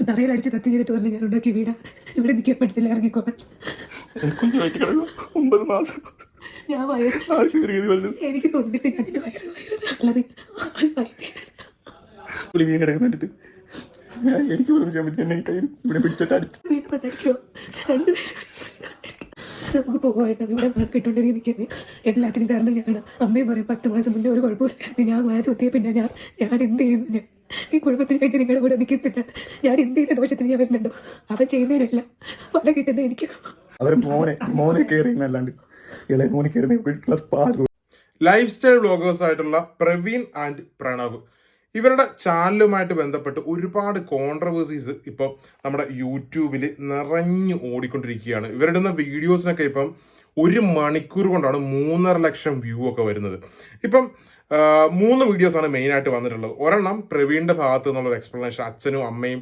തറയിലടിച്ച് കത്തി ചെയ്തിട്ട് പറഞ്ഞ് ഞാൻ ഉണ്ടാക്കി വീടാ, ഇവിടെ നിൽക്കാൻ പറ്റില്ല, ഇറങ്ങിക്കോട്ടെ. ഞാൻ എനിക്ക് തോന്നിട്ട് ഞാൻ വളരെ എനിക്ക് ചെയ്യാൻ പറ്റും. എന്നെ കയ്യിൽ ഇവിടെ പിടിച്ചിട്ടടിച്ചു. നമുക്ക് പോകാനായിട്ട് ഇവിടെ മാർക്കിട്ടുണ്ടെങ്കിൽ നിൽക്കുന്നത് എല്ലാത്തിനും കാരണം ഞാൻ. അമ്മയും പറയും 10 മാസം മുന്നേ ഒരു കുഴപ്പമില്ല, ഞാൻ ക്ലാസ് എത്തിയ പിന്നെ ഞാൻ എന്ത് ചെയ്യുന്നു, ഞാൻ ഈ കുഴപ്പത്തിന് വേണ്ടി നിങ്ങളുടെ കൂടെ നിൽക്കുന്നില്ല, ഞാൻ എന്തെങ്കിലും ദോഷത്തിന് ഞാൻ വരുന്നുണ്ടോ? അവൻ ചെയ്യുന്നതിനല്ല പല കിട്ടുന്നത് എനിക്ക്. അവർ മോനെ കയറിയെന്നല്ലാണ്ട് ഇളയ മോനെ കയറി. ലൈഫ് സ്റ്റൈൽ വ്ളോഗേഴ്സ് ആയിട്ടുള്ള പ്രവീൺ ആൻഡ് പ്രണവ്, ഇവരുടെ ചാനലുമായിട്ട് ബന്ധപ്പെട്ട് ഒരുപാട് കോൺട്രവേഴ്സീസ് ഇപ്പം നമ്മുടെ യൂട്യൂബിൽ നിറഞ്ഞു ഓടിക്കൊണ്ടിരിക്കുകയാണ്. ഇവരുടെ വീഡിയോസിനൊക്കെ ഇപ്പം 1 മണിക്കൂർ കൊണ്ടാണ് 3.5 ലക്ഷം വ്യൂ ഒക്കെ വരുന്നത്. ഇപ്പം 3 വീഡിയോസാണ് മെയിനായിട്ട് വന്നിട്ടുള്ളത്. ഒരെണ്ണം പ്രവീണിന്റെ ഭാഗത്ത് നിന്നുള്ളൊരു എക്സ്പ്ലനേഷൻ, അച്ഛനും അമ്മയും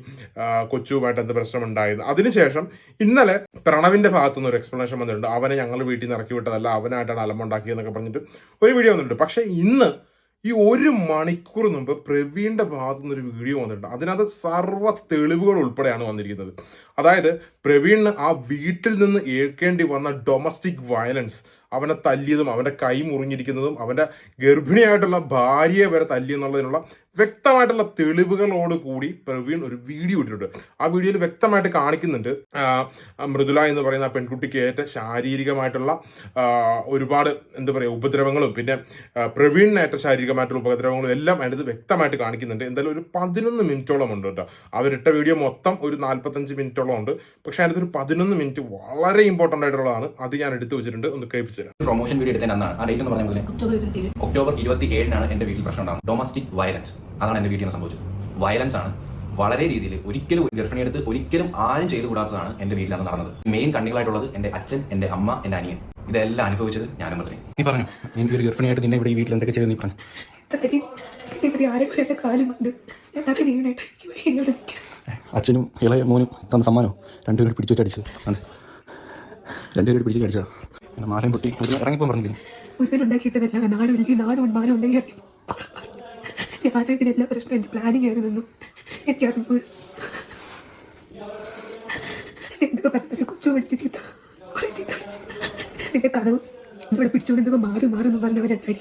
കൊച്ചുമായിട്ട് എന്ത് പ്രശ്നം ഉണ്ടായിരുന്നു. അതിനുശേഷം ഇന്നലെ പ്രണവിന്റെ ഭാഗത്തു നിന്ന് ഒരു എക്സ്പ്ലനേഷൻ വന്നിട്ടുണ്ട്. അവനെ ഞങ്ങൾ വീട്ടിൽ നിന്ന് ഇറക്കി വിട്ടതല്ല, അവനായിട്ടാണ് അലമ്പുണ്ടാക്കിയെന്നൊക്കെ പറഞ്ഞിട്ട് ഒരു വീഡിയോ വന്നിട്ടുണ്ട്. പക്ഷേ ഇന്ന് ഈ 1 മണിക്കൂർ മുമ്പ് പ്രവീണിന്റെ ഭാഗത്തു നിന്നൊരു വീഡിയോ വന്നിട്ടുണ്ട്. അതിനകത്ത് സർവ്വ തെളിവുകൾ ഉൾപ്പെടെയാണ് വന്നിരിക്കുന്നത്. അതായത് പ്രവീണിന് ആ വീട്ടിൽ നിന്ന് ഏൽക്കേണ്ടി വന്ന ഡൊമസ്റ്റിക് വയലൻസ്, അവനെ തല്ലിയതും അവൻ്റെ കൈ മുറിഞ്ഞിരിക്കുന്നതും അവൻ്റെ ഗർഭിണിയായിട്ടുള്ള ഭാര്യയെ വരെ തല്ലിയെന്നുള്ളതിനുള്ള വ്യക്തമായിട്ടുള്ള തെളിവുകളോട് കൂടി പ്രവീൺ ഒരു വീഡിയോ ഇട്ടിട്ടുണ്ട്. ആ വീഡിയോയിൽ വ്യക്തമായിട്ട് കാണിക്കുന്നുണ്ട് മൃദുല എന്ന് പറയുന്ന ആ പെൺകുട്ടിക്ക് ഏറ്റ ശാരീരികമായിട്ടുള്ള ഒരുപാട് എന്താ പറയുക ഉപദ്രവങ്ങളും പിന്നെ പ്രവീണിനേറ്റ ശാരീരികമായിട്ടുള്ള ഉപദ്രവങ്ങളും എല്ലാം അതിനകത്ത് വ്യക്തമായിട്ട് കാണിക്കുന്നുണ്ട്. എന്തായാലും ഒരു 11 മിനിറ്റോളം ഉണ്ട് കേട്ടോ. അവരിട്ട വീഡിയോ മൊത്തം ഒരു 45 മിനിറ്റോളം ഉണ്ട്. പക്ഷേ അതിനകത്ത് ഒരു 11 മിനിറ്റ് വളരെ ഇമ്പോർട്ടൻ്റ് ആയിട്ടുള്ളതാണ്. അത് ഞാൻ എടുത്തു വെച്ചിട്ടുണ്ട്, ഒന്ന് കേൾപ്പിച്ചു തരാം. പ്രൊമോഷൻ വീഡിയോ എടുത്തത് അന്നാണ്. ആ ഡേറ്റ് എന്ന് പറയുന്നത് ഒക്ടോബർ 27 എന്റെ വീട്ടിൽ പ്രശ്നം ഉണ്ടാകും. ഡൊമസ്റ്റിക് വയലൻസ്, അതാണ് എന്റെ വീട്ടിൽ സംഭവിച്ചത്. വയലൻസ് ആണ് വളരെ രീതിയിൽ. ഒരിക്കലും ഗർഭിണിയെടുത്ത് ഒരിക്കലും ആരും ചെയ്തു കൂടാത്തതാണ് എന്റെ വീട്ടിൽ അന്ന് നടന്നത്. മെയിൻ കണ്ണികളായിട്ടുള്ളത് എന്റെ അച്ഛൻ, എന്റെ അമ്മ, എന്റെ അനിയൻ. ഇതെല്ലാം അനുഭവിച്ചത് ഞാനും മന്ത്രി. നീ പറഞ്ഞു എനിക്കൊരു ഗർഭിണിയായിട്ട് നിന്നെ ഇവിടെ ഈ വീട്ടിൽ എന്തൊക്കെ ചെയ്തു? നീ പറഞ്ഞു അച്ഛനും ഇളയ മോനും തന്ന സമ്മാനോ 2 പേര് പിടിച്ചു വെച്ചടിച്ചത്. 2 പേര് പിടിച്ചു അടിച്ചതാ. മാലയും പൊട്ടി ഇറങ്ങിപ്പോ പറഞ്ഞില്ലേ ഉണ്ടാക്കിയിട്ടതല്ല. നാടുണ്ടെങ്കിൽ ഇതിനെല്ലാം പ്രശ്നം എന്റെ പ്ലാനിങ് ആയിരുന്നു. എനിക്ക് അറിഞ്ഞൂടെ എന്തൊക്കെ പറഞ്ഞ കൊച്ചു പിടിച്ച് ചീത്ത അടിച്ച് നിന്റെ കഥവും ഇവിടെ പിടിച്ചുകൊണ്ടെന്തൊക്കെ മാറുന്നു പറഞ്ഞവരടി.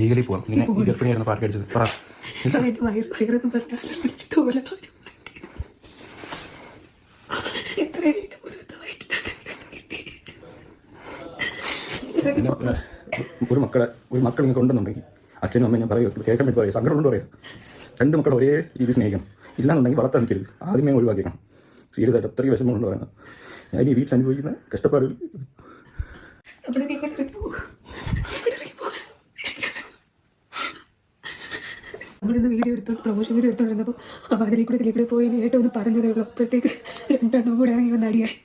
ലീഗലി പോവാം. ഗർഭിണിയായിരുന്നു പാർക്ക് അടിച്ചത്. വയറൊന്നും പറഞ്ഞാൽ പിടിച്ചിട്ട് പോലെ ഒരു മക്കൾ ഇങ്ങനെ കൊണ്ടുവന്നുണ്ടെങ്കിൽ അച്ഛനും അമ്മയും ഞാൻ പറയുക, കേൾക്കാൻ വേണ്ടി പറയാം, സങ്കടം കൊണ്ട് പറയാം. 2 മക്കൾ ഒരേ രീതി സ്നേഹിക്കണം. ഇല്ലാന്നുണ്ടെങ്കിൽ വളർത്താൻ നിൽക്കരുത്, ആദ്യമേ ഒഴിവാക്കിക്കണം. സീരിയസ് ആയിട്ട് അത്രയ്ക്ക് വിഷമം കൊണ്ട് പറയുന്നത്. ഞാൻ ഈ വീട്ടിൽ അനുഭവിക്കുന്ന കഷ്ടപ്പാടുകൾ നമ്മളിന്ന് വീഡിയോ എടുത്തോണ്ട് പ്രൊമോഷൻ വീഡിയോ എടുത്തോണ്ടിരുന്നപ്പോൾ അപ്പോൾ അതിലേക്കൂടെ പോയി ഏറ്റവും ഒന്ന് പറഞ്ഞതേ ഉള്ളൂ. അപ്പോഴത്തേക്ക് 2 കൂടെ ഇറങ്ങി വന്ന അടിയായി.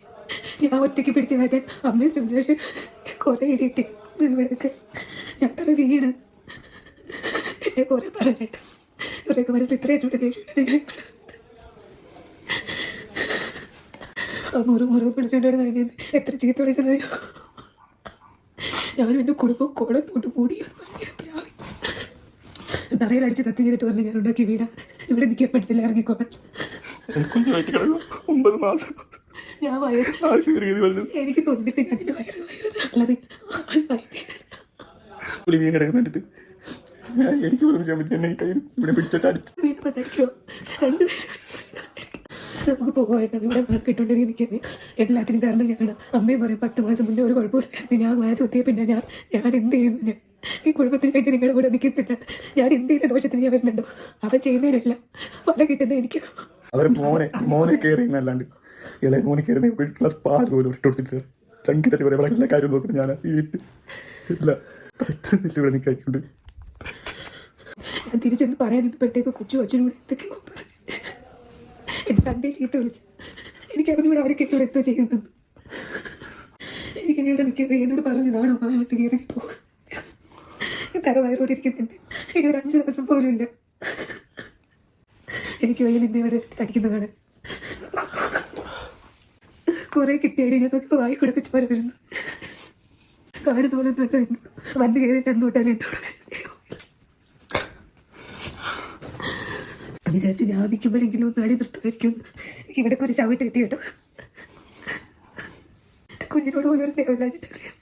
ഞാൻ ഒറ്റയ്ക്ക് പിടിച്ച് മാറ്റാൻ അമ്മയെ ശ്രമിച്ചു. കുറേ ഇടിയിട്ട് ഇവിടെയൊക്കെ ഞാൻ അത്ര വീണ് എന്നെ കുറേ പറഞ്ഞിട്ട് കുറേയൊക്കെ മനസ്സിൽ ഇത്രയായിട്ട് ദേഷ്യം മുറിവ് പിടിച്ചോണ്ടായിരുന്നു അതിനെ എത്ര ചീത്ത വിളിച്ചത്. ഞാനും എൻ്റെ കുടുംബം കുളം കൊണ്ട് മൂടി തറയിലടിച്ച് കത്തി ചെയ്തിട്ട് പറഞ്ഞ് ഞാൻ ഉണ്ടാക്കി വീടാ, ഇവിടെ നിൽക്കാൻ പറ്റില്ല, ഇറങ്ങിക്കോട്ടെ. ഞാൻ എനിക്ക് തോന്നിട്ട് ഞാൻ എൻ്റെ വളരെ എനിക്ക് ചെയ്യാൻ പറ്റും. എന്നെ കയ്യിൽ ഇവിടെ പിടിച്ചിട്ടടിച്ചു. നമുക്ക് പോകാനായിട്ട് ഇവിടെ മാർക്കിട്ടുണ്ടെങ്കിൽ നിൽക്കുന്നത് എല്ലാത്തിനും കാരണം ഞാൻ. അമ്മയും പറയും 10 മാസം മുന്നേ ഒരു കുഴപ്പമില്ല, ഞാൻ ക്ലാസ് എത്തിയ പിന്നെ ഞാൻ എന്ത് ചെയ്യുന്നു, ഞാൻ ഈ കുഴപ്പത്തിന് വേണ്ടി നിങ്ങളുടെ കൂടെ നിൽക്കുന്നില്ല, ഞാൻ എന്തെങ്കിലും ദോഷത്തിന് ഞാൻ വരുന്നുണ്ടോ? അവൻ ചെയ്യുന്നതിനല്ല പല കിട്ടുന്നത് എനിക്ക്. അവർ മോനെ കയറിയെന്നല്ലാണ്ട് ഇളയ മോനെ കയറി ക്ലാസ് പാല് പോലും ഇട്ടുകൊടുത്തിട്ട് ചങ്കി തട്ടി പറയാൻ എല്ലാ കാര്യം നോക്കുന്നത് ഞാൻ ഈ വീട്ടിൽ ഇല്ല. പറ്റുന്നില്ല ഇവിടെ നിൽക്കാറുണ്ട്. ഞാൻ തിരിച്ചെന്ന് പറയാൻ ഇപ്പോഴത്തേക്ക് കൊച്ചു അച്ഛനോട് എന്തൊക്കെയോ പറഞ്ഞു. എൻ്റെ തൻ്റെ ചീത്ത വിളിച്ച് എനിക്കറിഞ്ഞൂടെ അവരൊക്കെ എന്നോട് എന്തോ ചെയ്യുന്നു. എനിക്കെന്നോട് നിൽക്കുന്നത് എന്നോട് പറഞ്ഞു നാണോ മായിട്ട് കയറി പോകും. തറവായരോട് ഇരിക്കുന്നുണ്ട്. ഇനി ഒരു 5 ദിവസം പോലും ഇല്ല. എനിക്ക് വയ്യ നിന്നെ ഇവിടെ അടിക്കുന്നതാണ്. കുറേ കിട്ടിയടി ഞാൻ നോക്കി വായി കൂടെ വെച്ച് വരുന്നു. കാണുന്ന പോലെ വന്ന് കയറിയിട്ട് എന്നോട്ടാലും എന്നോട് വിചാരിച്ച് ഞാൻ നിൽക്കുമ്പോഴെങ്കിലും ഒന്ന് അടി നിർത്തുമായിരിക്കും. എനിക്ക് ഇവിടെ ഒരു ചവിട്ട് കിട്ടി കേട്ടോ. കുഞ്ഞിനോട് പോലും ഒരു സ്നേഹമില്ലാഞ്ഞിട്ടറിയാം.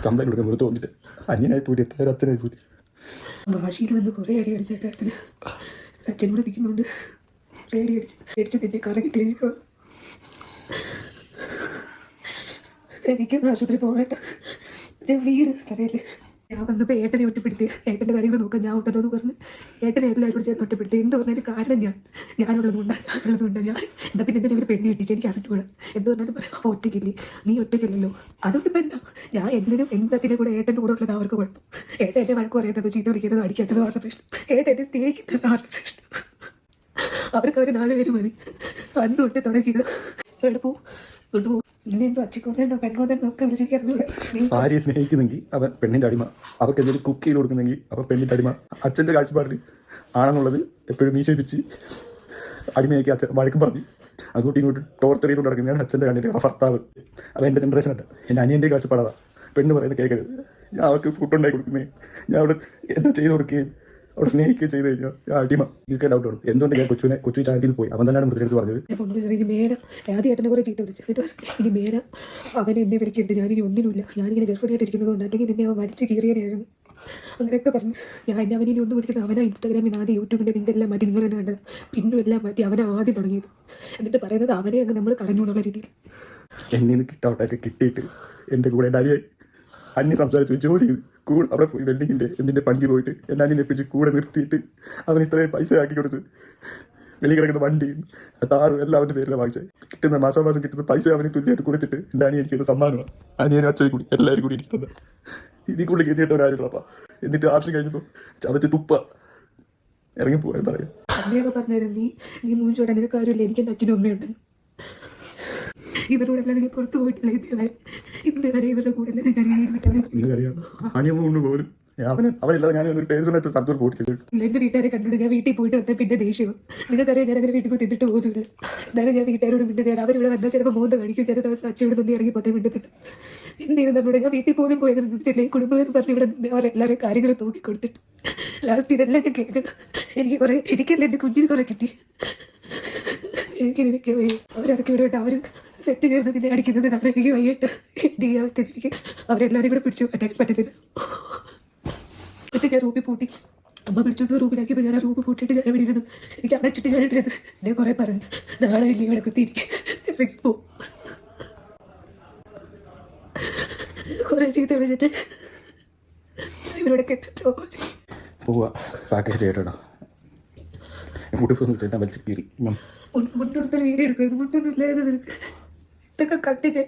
കംപ്ലൈൻറ്റ് കൊടുക്കാൻ വെറുതെ തോന്നിട്ട് അന്യനായി പോയി അച്ഛനായി പോയി. വാശിയിൽ വന്ന് കുറേ അടി അടിച്ചേട്ടാ അച്ഛന്. അച്ഛനോട് നിൽക്കുന്നുണ്ട് കുറേ അടി അടിച്ച് നിന്നെ കറങ്ങി തിരിക്കുക. എനിക്കൊന്ന് ആശുപത്രി പോകട്ടെ. ഞാൻ വീട് അറിയില്ലേ. ഞാൻ വന്നപ്പോൾ ഏട്ടനെ ഒറ്റപ്പെടുത്തി. ഏട്ടൻ്റെ കാര്യങ്ങൾ നോക്കാൻ ഞാൻ ഉണ്ടല്ലോ എന്ന് പറഞ്ഞ് ഏട്ടനെ എല്ലാവരും കൂടി ചേർന്ന് ഒറ്റപ്പെടുത്തി. എന്ത് പറഞ്ഞാലും കാരണം ഞാനുള്ളതുകൊണ്ടാണ്. ഞാൻ എന്താ പിന്നെ എന്തിനാ ഒരു പെണ്ണ് കിട്ടിച്ച് എനിക്ക് അറിഞ്ഞുകൂടാ. എന്ത് പറഞ്ഞാലും പറയാം ഒറ്റയ്ക്കില്ലേ, നീ ഒറ്റയ്ക്കല്ലല്ലോ. അതുകൊണ്ട് ഇപ്പം എന്താ ഞാൻ എന്തിനും എന്തത്തിൻ്റെ കൂടെ ഏട്ടൻ്റെ കൂടെ ഉള്ളത് അവർക്ക് കുഴപ്പം. ഏട്ടൻ എന്നെ വഴക്ക് പറയുന്നതോ ചീത്ത വിളിക്കുന്നതോ അടിക്കാത്തതോ അവരുടെ പ്രശ്നം. ഏട്ടൻ എന്നെ സ്നേഹിക്കുന്നത് അവരുടെ പ്രശ്നം. അവർക്ക് അവർ 4 പേര് മതി. അന്ന് തൊട്ട് തുടങ്ങിയത് എവിടെ പോവും കൊണ്ടുപോകും. ഇനി എന്തോ അച്ചിക്കൊന്നോ പെൺകൊന്നോ ഒക്കെ വിളിച്ചിരിക്കാറുണ്ട്. ഭാര്യയെ സ്നേഹിക്കുന്നെങ്കിൽ അവൻ പെണ്ണിൻ്റെ അടിമ. അവർക്ക് എന്തെങ്കിലും കുക്ക് ചെയ്ത് കൊടുക്കുന്നെങ്കിൽ അവൻ പെണ്ണിൻ്റെ അടിമ. അച്ഛൻ്റെ കാഴ്ചപ്പാടിൽ ആണെന്നുള്ളത് എപ്പോഴും മീശയിപ്പിച്ച് അടിമയാക്കി അച്ഛൻ വഴക്കും പറഞ്ഞ് അങ്ങോട്ടും ഇങ്ങോട്ടും ടോർച്ചർ ചെയ്തുകൊണ്ട് നടക്കുന്നതാണ് അച്ഛൻ്റെ കണ്ണിൻ്റെ ഭർത്താവ്. അത് എൻ്റെ ജനറേഷൻ അല്ല, എൻ്റെ അനിയൻ്റെ കാഴ്ചപ്പാടാണ്. പെണ്ണ് പറയുന്നത് കേൾക്കരുത്. ഞാൻ അവർക്ക് ഫുഡ് ഉണ്ടാക്കി കൊടുക്കുന്നേ, ഞാൻ അവിടെ എന്താ ചെയ്ത് കൊടുക്കുകയും അവിടെ സ്നേഹിക്കുകയും ചെയ്ത് കഴിഞ്ഞാൽ ഞാൻ അടിമ. എനിക്ക് ഡൗട്ട് ഉണ്ട് എന്തുകൊണ്ട് ഞാൻ കൊച്ചു ചാനലിൽ പോയി. അവൻ തന്നെയാണ് മൃതെടുത്ത് പറഞ്ഞത്. ഇനി മേല ആദ്യമായിട്ടെന്നെ കുറേ ചീത്ത വിളിച്ചു. ഇനി മേല അവനെ എന്നെ വിളിക്കരുത്, ഞാനിനി ഒന്നിനുമില്ല, ഞാനിങ്ങനെ ഗർഭിണിയായിട്ടിരിക്കുന്നത് കൊണ്ട് അല്ലെങ്കിൽ നിന്നെ അവൻ വലിച്ച് കീറിയാനായിരുന്നു അങ്ങനെയൊക്കെ പറഞ്ഞു. ഞാൻ അവനിനി ഒന്നും വിളിക്കുന്നത് അവനാ ഇൻസ്റ്റാഗ്രാമിൽ ആദ്യം യൂട്യൂബിൻ്റെ ലിങ്കെല്ലാം മാറ്റി നിങ്ങൾ തന്നെ കണ്ടത്. പിന്നും എല്ലാം മാറ്റി അവനെ ആദ്യം തുടങ്ങിയത്. എന്നിട്ട് പറയുന്നത് അവനെ അങ്ങ് നമ്മൾ കളഞ്ഞു എന്നുള്ള രീതിയിൽ. എന്നിൽ നിന്ന് കിട്ടൗട്ടൊക്കെ കിട്ടിയിട്ട് എൻ്റെ കൂടെ എൻ്റെ അനിയായി അന്യ സംസാരിച്ചു ജോലി ചെയ്ത് കൂടെ അവിടെ പോയി വെൽഡിങ്ങിൻ്റെ എന്തിൻ്റെ പണിക്ക് പോയിട്ട് എൻ്റെ അനിയനെ എപ്പിച്ച് കൂടെ നിർത്തിയിട്ട് അവൻ ഇത്രയും പൈസ ആക്കി കൊടുത്ത് വെളിയിൽ കിടക്കുന്ന വണ്ടിയും താറും എല്ലാം അവൻ്റെ പേരിലാണ് വാങ്ങിച്ചത്. കിട്ടുന്ന മാസം കിട്ടുന്ന പൈസ അവന് തുല്യമായിട്ട് കൊടുത്തിട്ട് എൻ്റെ അനിയൻ എനിക്ക് സമ്മാനമാണ്. അനിയനും അച്ഛനും കൂടി എല്ലാവരും കൂടി എനിക്ക് തന്നെ ഇതിൽ കൂടുതൽ കയറ്റിയിട്ടവരായിട്ടുള്ളപ്പാ. എന്നിട്ട് ആവശ്യം കഴിഞ്ഞപ്പോൾ ചവച്ച് തുപ്പ ഇറങ്ങിപ്പോകാൻ പറയും. അമ്മയൊക്കെ പറഞ്ഞായിരുന്നു നീ മൂഞ്ചോടെ നിനക്ക് കാര്യമില്ല, എനിക്ക് എൻ്റെ അച്ഛനും അമ്മയുണ്ടെന്ന്. ഇവരോടെല്ലാം നിങ്ങൾ പുറത്തു പോയിട്ടില്ല ഇന്ന് വരെ ഇവരുടെ കൂടെ അറിയാം. അനിയമ്മ കൊണ്ട് പോലും അവരില്ലാതെ ഞാൻ ഒരു പേഴ്സണായിട്ട് സ്ഥലത്തോട് പോയിട്ടില്ല. എൻ്റെ വീട്ടുകാരെ കണ്ടിട്ട് ഞാൻ വീട്ടിൽ പോയിട്ട് വന്നാൽ പിന്നെ ദേഷ്യം. നിങ്ങൾക്കറിയാം ഞാൻ അങ്ങനെ വീട്ടിൽ പോയി തിന്നിട്ട് പോകുന്നില്ല. എന്നാലും ഞാൻ വീട്ടുകാരോട് മിണ്ടുകയാണ്. അവരിവിടെ വന്നാൽ ചിലപ്പോൾ മോന്ത കഴിക്കും, ചില ദിവസം അച്ഛനോട് നിന്ന് ഇറങ്ങി പോയി മിണ്ടുന്നില്ല. എന്ത് ചെയ്യുന്നവിടെ ഞാൻ വീട്ടിൽ പോലും പോയത് നിന്നിട്ടില്ല. ഈ കുടുംബം എന്ന് പറഞ്ഞ് ഇവിടെ നിന്ന് അവരെല്ലാവരും കാര്യങ്ങൾ തൂക്കി കൊടുത്തിട്ട് ലാസ്റ്റ് ഇതെല്ലാം ഞാൻ കേൾക്കണം. എനിക്കല്ല എൻ്റെ കുഞ്ഞിന് കുറേ കിട്ടി. എനിക്ക് അവരിറക്കി വിടട്ടെ. അവർ സെറ്റ് ചേർന്നതിനെ അടിക്കുന്നത് നമ്മൾ എനിക്ക് വൈകിട്ട് എൻ്റെ ഈ അവസ്ഥ എനിക്ക് അവരെല്ലാവരും കൂടെ പിടിച്ചു പറ്റാൻ പറ്റുന്നില്ല. എന്നിട്ട് ഞാൻ റൂമിൽ പൂട്ടി. അമ്മ പിടിച്ചോണ്ട് റൂമിലാക്കിയപ്പോൾ ഞാൻ ആ റൂമിൽ പൂട്ടിയിട്ട് ഞാൻ ഇവിടെ ഇരുന്നു. എനിക്ക് അടച്ചിട്ട് ഞാൻ ഇട്ടിരുന്നു. എന്നെ കുറേ പറഞ്ഞു നാളെ വലിയ ഇവിടെ കുത്തിയിരിക്കും ഇറങ്ങിപ്പോ. കുറേ ചീത്ത വിളിച്ചിട്ട് ഇവരോട് പോവാ പാക്കേജ് ചെയ്യട്ടോ. ഫുഡ് വലിച്ചു കീറി മുന്നോടുത്തൊരു വീഡിയോ എടുക്കും. ഇത് മുന്നൊന്നും ഇല്ലായിരുന്നു നിനക്ക്. ഇതൊക്കെ കണ്ടിട്ട്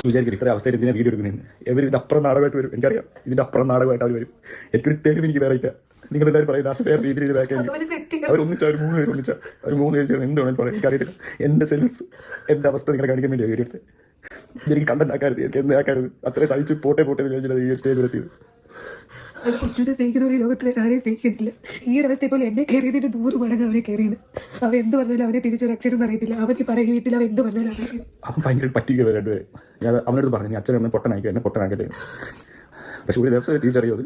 വിചാരിക്കും ഇത്ര അവസ്ഥയിൽ ഇതിനെ വീഡിയോ എടുക്കുന്നതെന്ന്. ഇവർ ഇതിൻ്റെ അപ്പുറം നാടകമായിട്ട് വരും. എനിക്കറിയാം ഇതിൻ്റെ അപ്പുറം നാടകമായിട്ട് അവർ വരും. എനിക്കൊരു തെളിവ് എനിക്ക് വേറെ ഇല്ല. നിങ്ങളെല്ലാവരും പറയും ലാസ്റ്റ് വേറെ രീതിയിൽ ബാക്കി അവർ ഒന്നിച്ചാൽ ഒരു 3 പേര് ഒന്നിച്ചാൽ ഒരു 3 പേര് ചേർന്ന് എന്താണ് പറയാം എനിക്കറിയത്തില്ല. എൻ്റെ സെൽഫ് എൻ്റെ അവസ്ഥ നിങ്ങളെ കാണിക്കാൻ വേണ്ടിയാണ് വീഡിയോ എടുത്ത്. ഇതെനിക്ക് കണ്ടന്റ് ആക്കരുത്, എനിക്ക് എന്ത് ആക്കരുത്. അത്രയും സഹിച്ച് പോട്ടെ വിചാരിച്ചത് ഈ സ്റ്റേജിൽ എത്തിയത്. അത് കൊച്ചിനെ സ്നേഹിക്കുന്ന ഒരു ലോകത്തിലെ ആരെയും സ്നേഹിക്കുന്നില്ല. ഈ ഒരു അവസ്ഥയെ പോലെ എന്നെ കയറിയതിന് 100 മടങ്ങ് അവനെ കയറിയത്. അവൻ എന്ത് പറഞ്ഞാലും അവനെ തിരിച്ചൊരു അക്ഷരം അറിയത്തില്ല. അവന് പറയുക വീട്ടിൽ അവൻ എന്ത് പറഞ്ഞാലും അറിയില്ല. അവൻ ഭയങ്കര പറ്റിക്കുക രണ്ടുപേരെ. ഞാൻ അവനോട് പറഞ്ഞു അച്ഛനും അമ്മ പൊട്ടനാക്കി എന്നെ പൊട്ടനാക്കല്ലേ. പക്ഷെ ഒരു ദിവസം തിരിച്ചറിയത്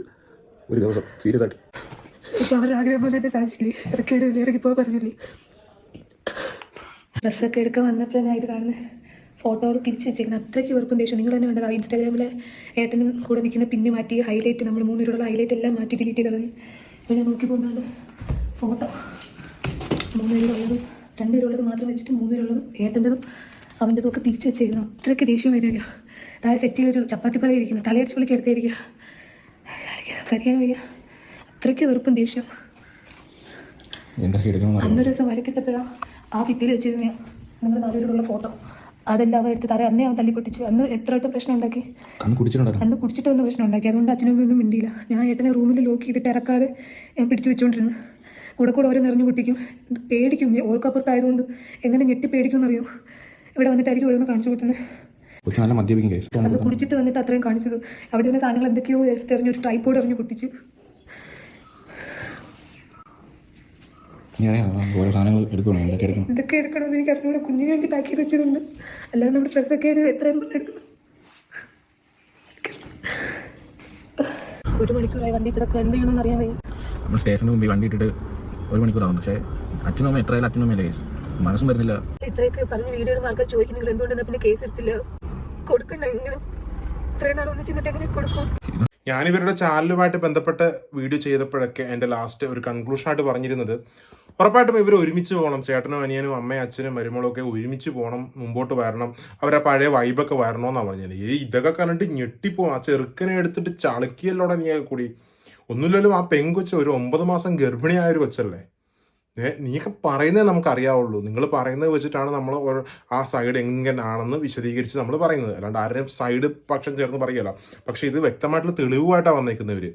ഒരു ദിവസം സീരിയസ് ആയിട്ട് ഇപ്പം അവരുടെ ആഗ്രഹം പോലെ തന്നെ സാധിച്ചില്ലേ. ഇറക്കിയിടില്ലേ, ഇറങ്ങിപ്പോ പറഞ്ഞില്ലേ. ഡ്രസ്സൊക്കെ എടുക്കാൻ വന്നപ്പോഴാണ് ഞാൻ ഇത് കാണുന്നത്. ഫോട്ടോകൾ തിരിച്ച് വെച്ചേക്കുന്നത്. അത്രയ്ക്ക് വെറുപ്പും ദേഷ്യം. നിങ്ങൾ തന്നെ വേണ്ടത്. ഇൻസ്റ്റാഗ്രാമിൽ ഏട്ടനും കൂടെ നിൽക്കുന്ന പിന്നെ മാറ്റി ഹൈലൈറ്റ് നമ്മൾ 3 പേരുള്ള ഹൈലൈറ്റ് എല്ലാം മാറ്റി ഡിലീറ്റ് ചെയ്ത് കളഞ്ഞു. അപ്പോൾ ഞാൻ നോക്കി പോകുന്നുണ്ട് ഫോട്ടോ 3 പേരുള്ളതും 2 പേരുള്ളത് മാത്രം വെച്ചിട്ട് 3 പേരുള്ളതും ഏട്ടൻ്റെതും അവൻ്റെതും ഒക്കെ തിരിച്ച് വെച്ചേക്കുന്നു. അത്രയ്ക്ക് ദേഷ്യം വരിക. താഴെ സെറ്റിലൊരു ചപ്പാത്തി പല ഇരിക്കുന്നു. തലയടിച്ച് പുള്ളിക്ക് എടുത്തിരിക്കുക. സംസാരിക്കാൻ വയ്യ. അത്രയ്ക്ക് വെറുപ്പും ദേഷ്യം. അന്നൊരു ദിവസം വഴക്കിട്ടപ്പോഴാണ് ആ ഭിത്തിയിൽ വെച്ചിരുന്ന നിങ്ങൾ 4 പേരുള്ള ഫോട്ടോ അതെല്ലാം അവൻ എടുത്ത് തറ. അന്നേ അവൻ തല്ലിപ്പൊട്ടിച്ച്. അന്ന് എത്ര വട്ടം പ്രശ്നം ഉണ്ടാക്കി. അന്ന് കുടിച്ചിട്ട് വന്ന് പ്രശ്നം ഉണ്ടാക്കി. അതുകൊണ്ട് അച്ഛനും ഒന്നും മിണ്ടിയില്ല. ഞാൻ ഏട്ടനെ റൂമിൽ ലോക്ക് ചെയ്തിട്ട് ഇറക്കാതെ ഞാൻ പിടിച്ച് വെച്ചുകൊണ്ടിരുന്നു. കൂടെ ഓരോ നിറഞ്ഞു പൊട്ടിക്കും. പേടിക്കും. ഓർക്കപ്പുറത്തായതുകൊണ്ട് എങ്ങനെ ഞെട്ടി പേടിക്കും എന്നറിയോ. ഇവിടെ വന്നിട്ടായിരിക്കും ഓരോന്ന് കാണിച്ചു കൊടുക്കുന്നത്. അത് കുടിച്ചിട്ട് വന്നിട്ട് അത്രയും കാണിച്ചത്. അവിടെ ഇരുന്ന സാധനങ്ങൾ എന്തൊക്കെയോ എടുത്തെറിഞ്ഞ് ഒരു ട്രൈപ്പോഡ് എറിഞ്ഞ് പൊട്ടിച്ച്. ഇതൊക്കെ എടുക്കണമെന്ന് എനിക്ക് അറിഞ്ഞൂടെ. കുഞ്ഞിന് വേണ്ടി പാക്ക് ചെയ്ത് വെച്ചതുണ്ട്. അല്ലാതെ നമ്മുടെ ഡ്രസ്സൊക്കെ ഒരു എത്രയും എടുക്കുന്നു. 1 മണിക്കൂറായി വണ്ടി കിടക്കുക. എന്ത് ചെയ്യണമെന്ന് അറിയാൻ വയ്യ. നമ്മൾ സ്റ്റേഷന് മുമ്പ് വണ്ടി ഇട്ടിട്ട് 1 മണിക്കൂറാവും. പക്ഷേ അച്ഛനും അമ്മ എത്രയായാലും അച്ഛനും അമ്മയല്ലേ കേസ്, മനസ്സും വരുന്നില്ല. ഇത്രയൊക്കെ പറഞ്ഞ് വീഡിയോ ഇടുന്ന ആൾക്കാർ ചോദിക്കും നിങ്ങൾ എന്തുകൊണ്ടെന്നാ പിന്നെ കേസ് എടുത്തില്ല, കൊടുക്കണ്ട, ഇങ്ങനെ ഇത്രയും നാൾ ഒന്നിച്ചിട്ട് എങ്ങനെ കൊടുക്കും? ഞാനിവരുടെ ചാനലുമായിട്ട് ബന്ധപ്പെട്ട് വീഡിയോ ചെയ്തപ്പോഴൊക്കെ എൻ്റെ ലാസ്റ്റ് ഒരു കൺക്ലൂഷനായിട്ട് പറഞ്ഞിരുന്നത്, ഉറപ്പായിട്ടും ഇവർ ഒരുമിച്ച് പോകണം, ചേട്ടനും അനിയനും അമ്മയും അച്ഛനും മരുമകളും ഒക്കെ ഒരുമിച്ച് പോകണം, മുമ്പോട്ട് വരണം, അവരെ പഴയ വൈബൊക്കെ വരണമെന്നാണ് പറഞ്ഞത്. ഇതൊക്കെ കണ്ടിട്ട് ഞെട്ടിപ്പോകും. ആ ചെറുക്കനെ എടുത്തിട്ട് ചളുക്കിയല്ലോടെ നീ കൂടി. ഒന്നുമില്ലല്ലോ, ആ പെങ്കൊച്ച് ഒരു 9 മാസം ഗർഭിണിയായ ഒരു കൊച്ചല്ലേ. നീയൊക്കെ പറയുന്നത് നമുക്ക് അറിയാവുള്ളൂ. നിങ്ങൾ പറയുന്നത് വെച്ചിട്ടാണ് നമ്മൾ ആ സൈഡ് എങ്ങനെയാണെന്ന് വിശദീകരിച്ച് നമ്മൾ പറയുന്നത്, അല്ലാണ്ട് ആരുടെയും സൈഡ് പക്ഷം ചേർന്ന് പറയല്ല. പക്ഷെ ഇത് വ്യക്തമായിട്ടുള്ള തെളിവുമായിട്ടാണ് വന്നേക്കുന്നവർ.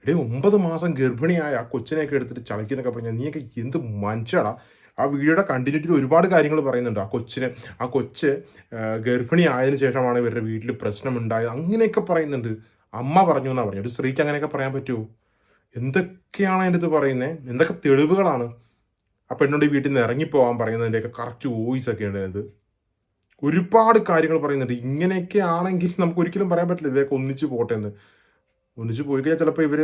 9 മാസം ഗർഭിണിയായ ആ കൊച്ചിനെയൊക്കെ എടുത്തിട്ട് ചളിക്കുന്നൊക്കെ പറഞ്ഞാൽ നീയൊക്കെ എന്ത് മനുഷ്യടാ. ആ വീഡിയോയുടെ കണ്ടിന്യൂറ്റിൽ ഒരുപാട് കാര്യങ്ങൾ പറയുന്നുണ്ട്. ആ കൊച്ച് ഗർഭിണി ആയതിനു ശേഷമാണ് ഇവരുടെ വീട്ടിൽ പ്രശ്നമുണ്ടായത്, അങ്ങനെയൊക്കെ പറയുന്നുണ്ട്. അമ്മ പറഞ്ഞു എന്നാണ് പറഞ്ഞത്. ഒരു സ്ത്രീക്ക് അങ്ങനെയൊക്കെ പറയാൻ പറ്റുമോ? എന്തൊക്കെയാണ് അതിൻ്റെ ഇത് പറയുന്നത്? എന്തൊക്കെ തെളിവുകളാണ്? ആ പെണ്ണോട് ഈ വീട്ടിൽ നിന്ന് ഇറങ്ങിപ്പോകാൻ പറയുന്നതിൻ്റെയൊക്കെ കറക്റ്റ് വോയിസ് ഒക്കെ ഉണ്ട്. അത് ഒരുപാട് കാര്യങ്ങൾ പറയുന്നുണ്ട്. ഇങ്ങനെയൊക്കെ ആണെങ്കിൽ നമുക്ക് ഒരിക്കലും പറയാൻ പറ്റില്ല ഇവരൊക്കെ ഒന്നിച്ച് പോട്ടെ എന്ന്. ഒന്നിച്ച് പോയി കഴിഞ്ഞാൽ ചിലപ്പോൾ ഇവർ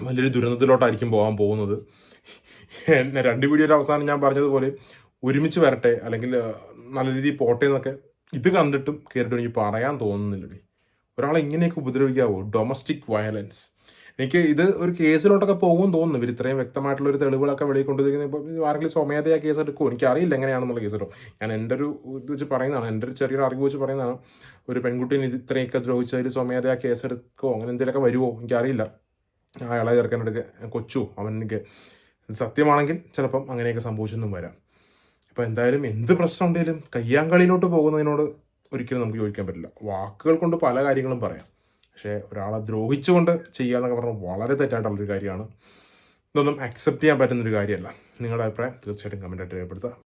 വലിയൊരു ദുരന്തത്തിലോട്ടായിരിക്കും പോകാൻ പോകുന്നത്. എന്നെ 2 വീഡിയോയുടെ അവസാനം ഞാൻ പറഞ്ഞതുപോലെ ഒരുമിച്ച് വരട്ടെ, അല്ലെങ്കിൽ നല്ല രീതിയിൽ പോട്ടെ എന്നൊക്കെ ഇത് കണ്ടിട്ടും കേട്ടിട്ടും എനിക്ക് പറയാൻ തോന്നുന്നില്ലേ. ഒരാളെ ഇങ്ങനെയൊക്കെ ഉപദ്രവിക്കാവോ? Domestic violence. എനിക്ക് ഇത് ഒരു കേസിലോട്ടൊക്കെ പോകുമെന്ന് തോന്നുന്നു. ഇവർ ഇത്രയും വ്യക്തമായിട്ടുള്ള ഒരു തെളിവുകളൊക്കെ വെളിയിൽ കൊണ്ടുവരുന്നത്. ഇപ്പോൾ ആരെങ്കിലും സ്വമേധയാ കേസ് എടുക്കുമോ എനിക്കറിയില്ല എങ്ങനെയാണെന്നുള്ള കേസ് എടുക്കും. ഞാൻ എൻ്റെ ഒരു ഇത് വെച്ച് പറയുന്നതാണ്, എൻ്റെ ഒരു ചെറിയൊരു അറിവ് വെച്ച് പറയുന്നതാണ്. ഒരു പെൺകുട്ടീനെ ഇത്രയൊക്കെ ദ്രോഹിച്ചതിൽ സ്വമേധയാ കേസ് എടുക്കുമോ അങ്ങനെ എന്തെങ്കിലുമൊക്കെ വരുമോ എനിക്കറിയില്ല. അയാളെ ചേർക്കാനെടുക്കുക കൊച്ചു അവനെനിക്ക് സത്യമാണെങ്കിൽ ചിലപ്പം അങ്ങനെയൊക്കെ സംഭവിച്ചെന്നും വരാം. അപ്പോൾ എന്തായാലും എന്ത് പ്രശ്നം ഉണ്ടെങ്കിലും കയ്യാങ്കളിയിലോട്ട് പോകുന്നതിനോട് ഒരിക്കലും നമുക്ക് ചോദിക്കാൻ പറ്റില്ല. വാക്കുകൾ കൊണ്ട് പല കാര്യങ്ങളും പറയാം, പക്ഷേ ഒരാളെ ദ്രോഹിച്ചുകൊണ്ട് ചെയ്യുക എന്നൊക്കെ പറഞ്ഞാൽ വളരെ തെറ്റായിട്ടുള്ളൊരു കാര്യമാണ്. ഇതൊന്നും അക്സെപ്റ്റ് ചെയ്യാൻ പറ്റുന്നൊരു കാര്യമല്ല. നിങ്ങളുടെ അഭിപ്രായം തീർച്ചയായിട്ടും കമൻറ്റായിട്ട് രേഖപ്പെടുത്തുക.